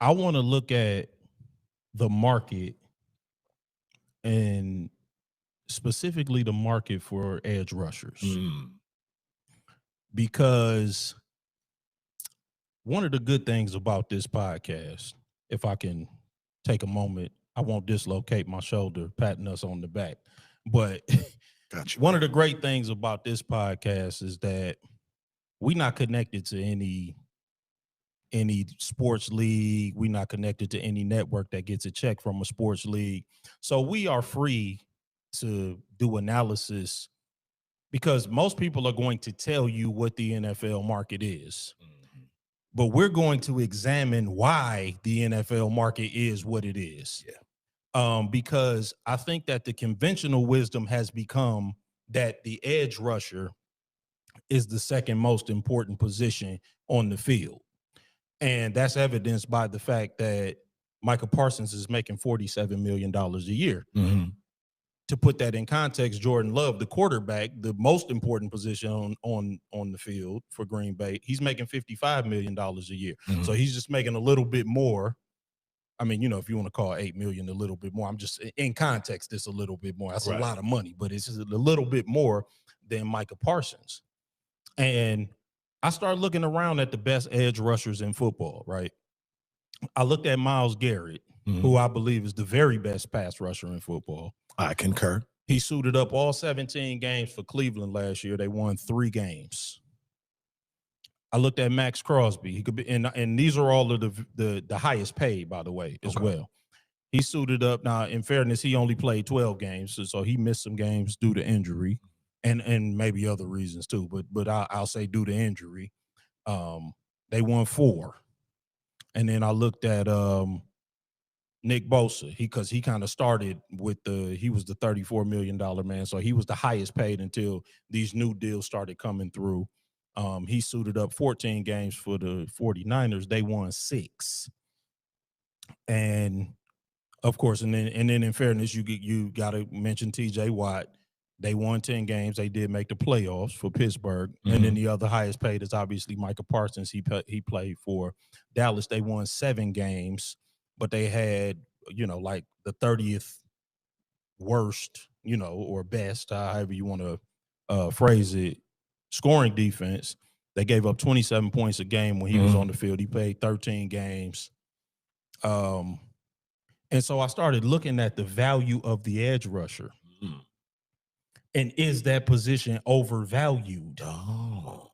I want to look at the market and specifically the market for edge rushers Mm. because one of the good things about this podcast, if I can take a moment, I won't dislocate my shoulder patting us on the back. But Gotcha. one of the great things about this podcast is that we're not connected to any sports league. We're not connected to any network that gets a check from a sports league. So we are free to do analysis because most people are going to tell you what the NFL market is. Mhm. But we're going to examine why the NFL market is what it is. Yeah. Because I think that the conventional wisdom has become that the edge rusher is the second most important position on the field. And that's evidenced by the fact that Micah Parsons is making $47 million a year. Mhm. To put that in context, Jordan Love, the quarterback, the most important position on the field for Green Bay, he's making $55 million a year. Mhm. So he's just making a little bit more. I mean, if you want to call 8 million a little bit more, I'm just in context, it's a little bit more. That's Right. a lot of money, but it's just a little bit more than Micah Parsons. And I started looking around at the best edge rushers in football, right? I looked at Myles Garrett, Mhm. who I believe is the very best pass rusher in football. I concur. He suited up all 17 games for Cleveland last year. They won 3 games. I looked at Max Crosby. He could be, and these are all of the highest paid, by the way, as Okay. well. He suited up. Now, in fairness, he only played 12 games, so he missed some games due to injury, and maybe other reasons too. But I'll say due to injury. They won 4, and then I looked at Nick Bosa, because he kind of started with he was the $34 million man. So he was the highest paid until these new deals started coming through. He suited up 14 games for the 49ers. They won 6. And of course, and then in fairness, you got to mention TJ Watt. They won 10 games. They did make the playoffs for Pittsburgh. Mhm. And then the other highest paid is obviously Micah Parsons. He played for Dallas. They won 7 games, but they had, like the 30th worst, or best, however you want to phrase it, scoring defense. They gave up 27 points a game when he was on the field. He played 13 games. And so I started looking at the value of the edge rusher. Mhm. And is that position overvalued? Oh.